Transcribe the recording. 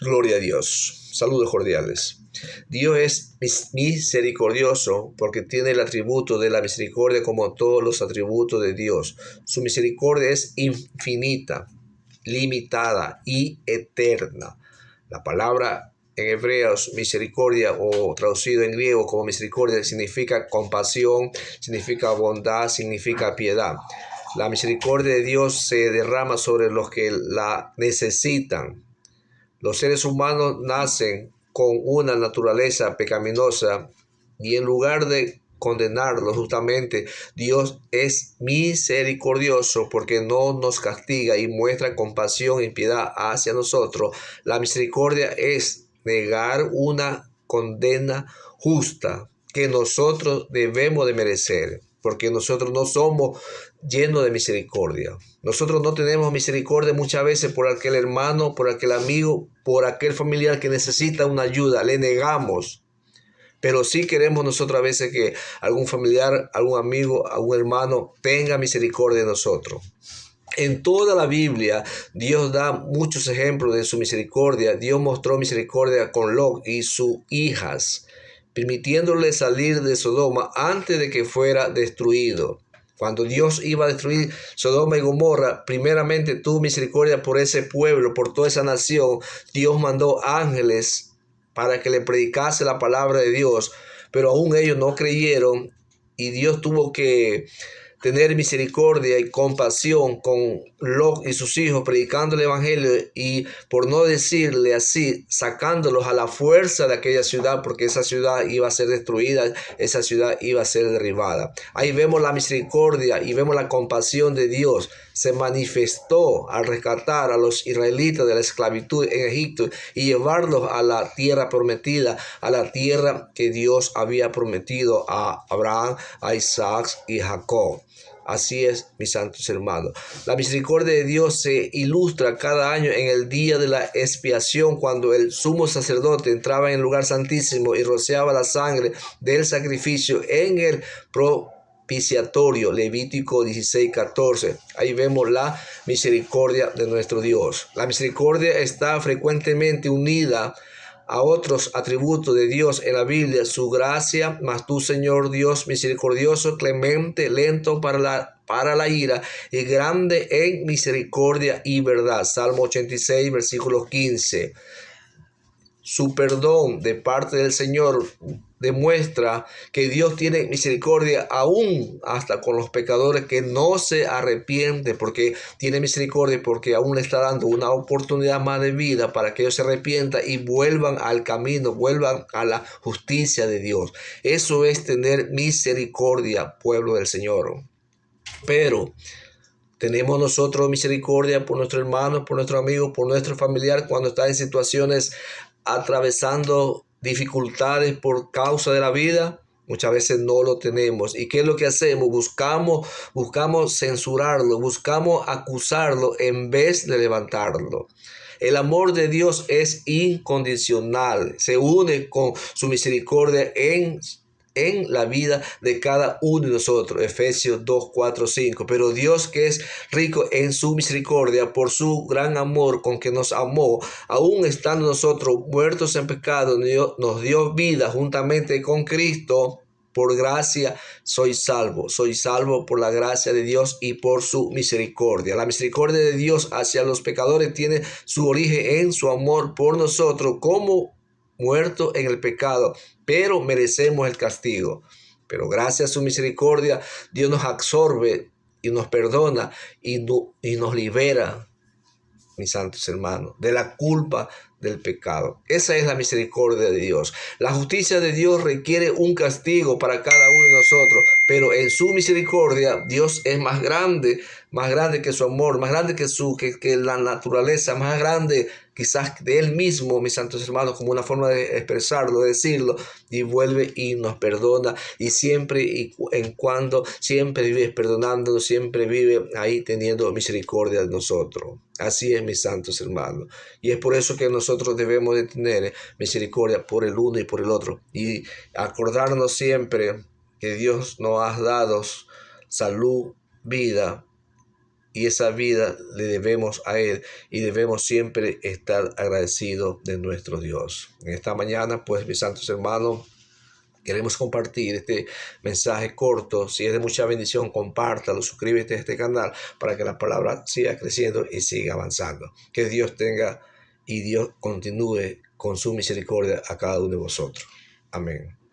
Gloria a Dios. Saludos cordiales. Dios es misericordioso porque tiene el atributo de la misericordia como todos los atributos de Dios. Su misericordia es infinita, limitada y eterna. La palabra en hebreos misericordia o traducido en griego como misericordia significa compasión, significa bondad, significa piedad. La misericordia de Dios se derrama sobre los que la necesitan. Los seres humanos nacen con una naturaleza pecaminosa y en lugar de condenarlos justamente, Dios es misericordioso porque no nos castiga y muestra compasión y piedad hacia nosotros. La misericordia es negar una condena justa que nosotros debemos de merecer, porque nosotros no somos llenos de misericordia. Nosotros no tenemos misericordia muchas veces por aquel hermano, por aquel amigo, por aquel familiar que necesita una ayuda. Le negamos. Pero sí queremos nosotros a veces que algún familiar, algún amigo, algún hermano tenga misericordia de nosotros. En toda la Biblia, Dios da muchos ejemplos de su misericordia. Dios mostró misericordia con Lot y sus hijas, permitiéndole salir de Sodoma antes de que fuera destruido. Cuando Dios iba a destruir Sodoma y Gomorra, primeramente tuvo misericordia por ese pueblo, por toda esa nación. Dios mandó ángeles para que le predicase la palabra de Dios, pero aún ellos no creyeron y Dios tuvo que tener misericordia y compasión con Lot y sus hijos, predicando el evangelio y, por no decirle así, sacándolos a la fuerza de aquella ciudad, porque esa ciudad iba a ser destruida, esa ciudad iba a ser derribada. Ahí vemos la misericordia y vemos la compasión de Dios. Se manifestó al rescatar a los israelitas de la esclavitud en Egipto y llevarlos a la tierra prometida, a la tierra que Dios había prometido a Abraham, a Isaac y Jacob. Así es, mis santos hermanos. La misericordia de Dios se ilustra cada año en el día de la expiación, cuando el sumo sacerdote entraba en el lugar santísimo y rociaba la sangre del sacrificio en el propiciatorio. Levítico 16:14. Ahí vemos la misericordia de nuestro Dios. La misericordia está frecuentemente unida a otros atributos de Dios en la Biblia: su gracia, mas tú, Señor Dios, misericordioso, clemente, lento para la ira y grande en misericordia y verdad. Salmo 86, versículo 15. Su perdón de parte del Señor demuestra que Dios tiene misericordia aún hasta con los pecadores que no se arrepienten, porque tiene misericordia, porque aún le está dando una oportunidad más de vida para que ellos se arrepientan y vuelvan al camino, vuelvan a la justicia de Dios. Eso es tener misericordia, pueblo del Señor. Pero tenemos nosotros misericordia por nuestro hermano, por nuestro amigo, por nuestro familiar cuando está en situaciones atravesando dificultades por causa de la vida. Muchas veces no lo tenemos. ¿Y qué es lo que hacemos? Buscamos censurarlo, buscamos acusarlo en vez de levantarlo. El amor de Dios es incondicional. Se une con su misericordia en la vida de cada uno de nosotros. Efesios 2, 4, 5. Pero Dios, que es rico en su misericordia, por su gran amor con que nos amó, aún estando nosotros muertos en pecado, nos dio vida juntamente con Cristo. Por gracia soy salvo por la gracia de Dios y por su misericordia. La misericordia de Dios hacia los pecadores tiene su origen en su amor por nosotros, como muerto en el pecado, pero merecemos el castigo. Pero gracias a su misericordia, Dios nos absorbe y nos perdona y nos libera, mis santos hermanos, de la culpa del pecado. Esa es la misericordia de Dios. La justicia de Dios requiere un castigo para cada uno de nosotros, pero en su misericordia Dios es más grande que su amor, más grande que la naturaleza, más grande quizás de Él mismo, mis santos hermanos, como una forma de expresarlo, de decirlo, y vuelve y nos perdona, y siempre y en cuando siempre vive perdonándonos, siempre vive ahí teniendo misericordia de nosotros. Así es, mis santos hermanos, y es por eso que nosotros debemos de tener misericordia por el uno y por el otro, y acordarnos siempre que Dios nos ha dado salud, vida y esa vida le debemos a Él y debemos siempre estar agradecidos de nuestro Dios. En esta mañana, pues, mis santos hermanos, queremos compartir este mensaje corto. Si es de mucha bendición, compártalo, suscríbete a este canal para que la palabra siga creciendo y siga avanzando. Que Dios tenga y Dios continúe con su misericordia a cada uno de vosotros. Amén.